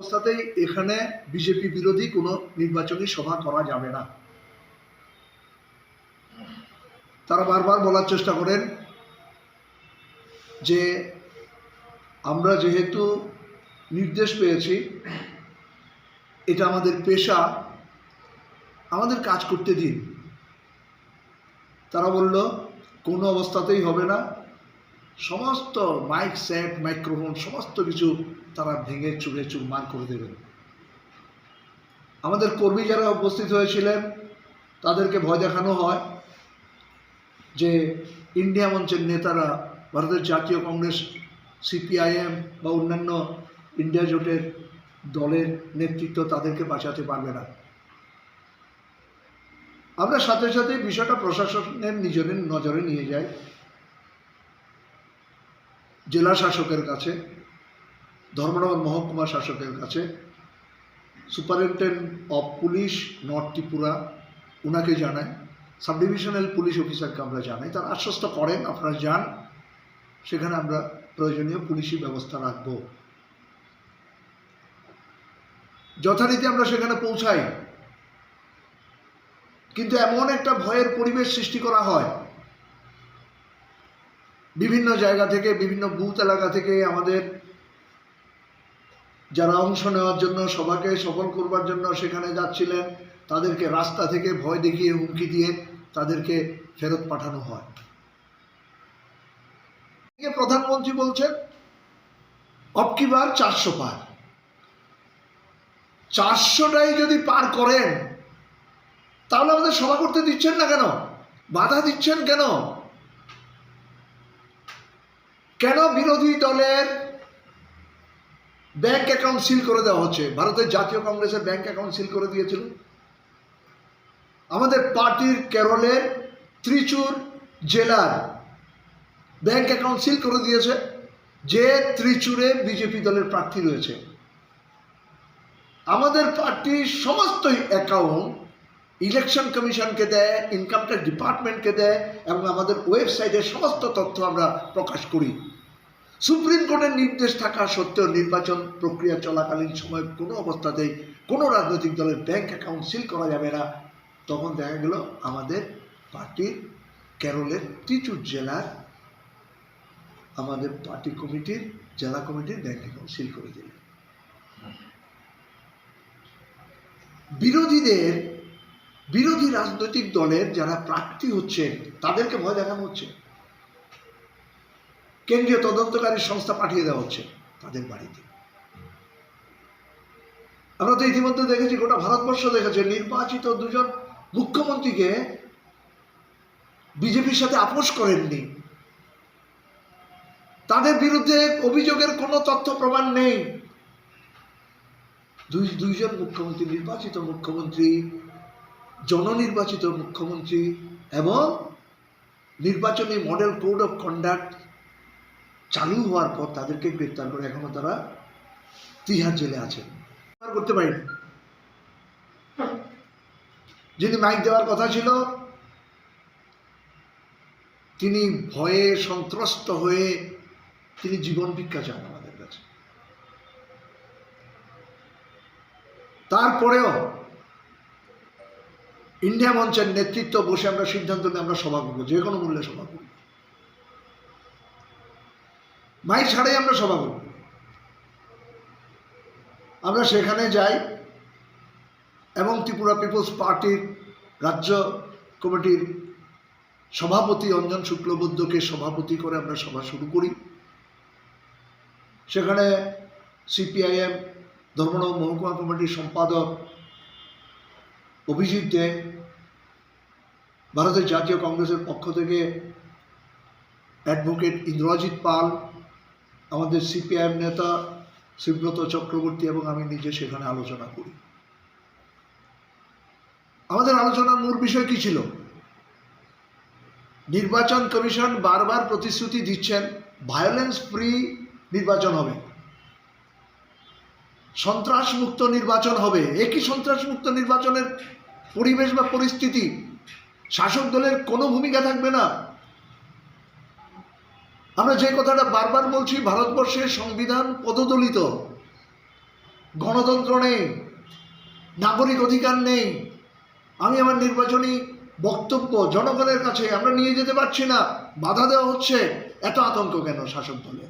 অবস্থাতেই এখানে বিজেপি বিরোধী কোনো নির্বাচনী সভা করা যাবে না। তারা বারবার বলার চেষ্টা করেন যে আমরা যেহেতু নির্দেশ পেয়েছি, এটা আমাদের পেশা, আমাদের কাজ করতে দিন। তারা বলল কোনো অবস্থাতেই হবে না, সমস্ত মাইক সেট, মাইক্রোফোন সমস্ত কিছু তারা ভেঙে চুরে চুরমার করে দেবেন। আমাদের কর্মী যারা উপস্থিত হয়েছিলেন তাদেরকে ভয় দেখানো হয় যে ইন্ডিয়া মঞ্চের নেতারা, ভারতের জাতীয় কংগ্রেস, সিপিআইএম বা অন্যান্য ইন্ডিয়া জোটের দলের নেতৃত্ব তাদেরকে বাঁচাতে পারবে না। আমরা সাথে সাথে বিষয়টা প্রশাসনের নিজেদের নজরে নিয়ে যাই, জেলা শাসকের কাছে, ধর্মনগর মহকুমা শাসকের কাছে, superintendent of police north Tripura ওনাকে জানাই, সাব ডিভিশনাল পুলিশ অফিসারকে আমরা জানাই। তারা আশ্বস্ত করেন আপনারা যান, সেখানে আমরা প্রয়োজনীয় পুলিশি ব্যবস্থা রাখব। যথারীতি আমরা সেখানে পৌঁছাই, কিন্তু এমন একটা ভয়ের পরিবেশ সৃষ্টি করা হয় বিভিন্ন জায়গা থেকে, বিভিন্ন বুথ এলাকা থেকে। আমাদের যারা অংশ নেওয়ার জন্য, সভাকে সফল করবার জন্য সেখানে যাচ্ছিলেন, তাদেরকে রাস্তা থেকে ভয় দেখিয়ে, হুমকি দিয়ে তাদেরকে ফেরত পাঠানো হয়। প্রধানমন্ত্রী বলছেন অবকি বার 400 পার। 400টাই যদি পার করেন তাহলে আমাদের সভা করতে দিচ্ছেন না কেন? বাধা দিচ্ছেন কেন? কেন বিরোধী দলের ব্যাংক অ্যাকাউন্ট সিল করে দেওয়া হচ্ছে? ভারতের জাতীয় কংগ্রেসের ব্যাংক অ্যাকাউন্ট সিল করে দিয়েছিল। আমাদের পার্টির কেরলের ত্রিচুর জেলার ব্যাংক অ্যাকাউন্ট সিল করে দিয়েছে, যে ত্রিচুরে বিজেপি দলের প্রার্থী রয়েছে। আমাদের পার্টির সমস্ত অ্যাকাউন্ট ইলেকশন কমিশনকে দেয়, ইনকাম ট্যাক্স ডিপার্টমেন্টকে দেয়, এবং আমাদের ওয়েবসাইটের সমস্ত তথ্য আমরা প্রকাশ করি। সুপ্রিম কোর্টের নির্দেশ থাকা সত্ত্বেও নির্বাচন প্রক্রিয়া চলাকালীন সময় কোনো অবস্থাতেই কোনো রাজনৈতিক দলের ব্যাংক অ্যাকাউন্ট সিল করা যাবে না। তখন দেখা গেল আমাদের পার্টির কেরলের ত্রিচুর জেলার আমাদের পার্টি কমিটির, জেলা কমিটির ব্যাংক অ্যাকাউন্ট সিল করে দিল। বিরোধী রাজনৈতিক দলের যারা প্রার্থী হচ্ছেন তাদেরকে ভয় দেখানো হচ্ছে, কেন্দ্রীয় তদন্তকারী সংস্থা পাঠিয়ে দেওয়া হচ্ছে তাদের বাড়িতে। আমরা তো ইতিমধ্যে দেখেছি, গোটা ভারতবর্ষ দেখেছে, নির্বাচিত 2জন মুখ্যমন্ত্রীকে বিজেপির সাথে আপোষ করেননি। তাদের বিরুদ্ধে অভিযোগের কোনো তথ্য প্রমাণ নেই। দুইজন মুখ্যমন্ত্রী, নির্বাচিত মুখ্যমন্ত্রী, জননির্বাচিত মুখ্যমন্ত্রী, এবং নির্বাচনী মডেল কোড অফ কন্ডাক্ট চালু হওয়ার পর তাদেরকে গ্রেপ্তার করে এখনো তারা তিহার জেলে আছেন। করতে পারেন। যিনি মাইক দেওয়ার কথা ছিল, তিনি ভয়ে সন্ত্রস্ত হয়ে তিনি জীবন ভিক্ষা চান আমাদের কাছে। তারপরেও ইন্ডিয়া মঞ্চের নেতৃত্ব বসে আমরা সিদ্ধান্ত নিয়ে আমরা সভা করবো, যে কোনো মূল্যে সভা করব, মাইক ছাড়াই আমরা সভা করব। আমরা সেখানে যাই এবং ত্রিপুরা পিপলস পার্টির রাজ্য কমিটির সভাপতি অঞ্জন শুক্লবৈদ্যকে সভাপতি করে আমরা সভা শুরু করি। সেখানে সিপিআইএম ধর্মনগর মহকুমা কমিটির সম্পাদক অভিজিৎ দে, ভারতের জাতীয় কংগ্রেসের পক্ষ থেকে অ্যাডভোকেট ইন্দ্রজিৎ পাল, আমাদের সিপিআইএম নেতা শিবব্রত চক্রবর্তী এবং আমি নিজে সেখানে আলোচনা করি। আমাদের আলোচনার মূল বিষয় কি ছিল? নির্বাচন কমিশন বারবার প্রতিশ্রুতি দিচ্ছেন ভায়োলেন্স ফ্রি নির্বাচন হবে, সন্ত্রাসমুক্ত নির্বাচন হবে। একই সন্ত্রাসমুক্ত নির্বাচনের পরিবেশ বা পরিস্থিতি, শাসক দলের কোনো ভূমিকা থাকবে না। আমরা যে কথাটা বারবার বলছি, ভারতবর্ষের সংবিধান পদদলিত, গণতন্ত্র নেই, নাগরিক অধিকার নেই। আমি আমার নির্বাচনী বক্তব্য জনগণের কাছে আমরা নিয়ে যেতে পারছি না, বাধা দেওয়া হচ্ছে। এত আতঙ্ক কেন শাসক দলে?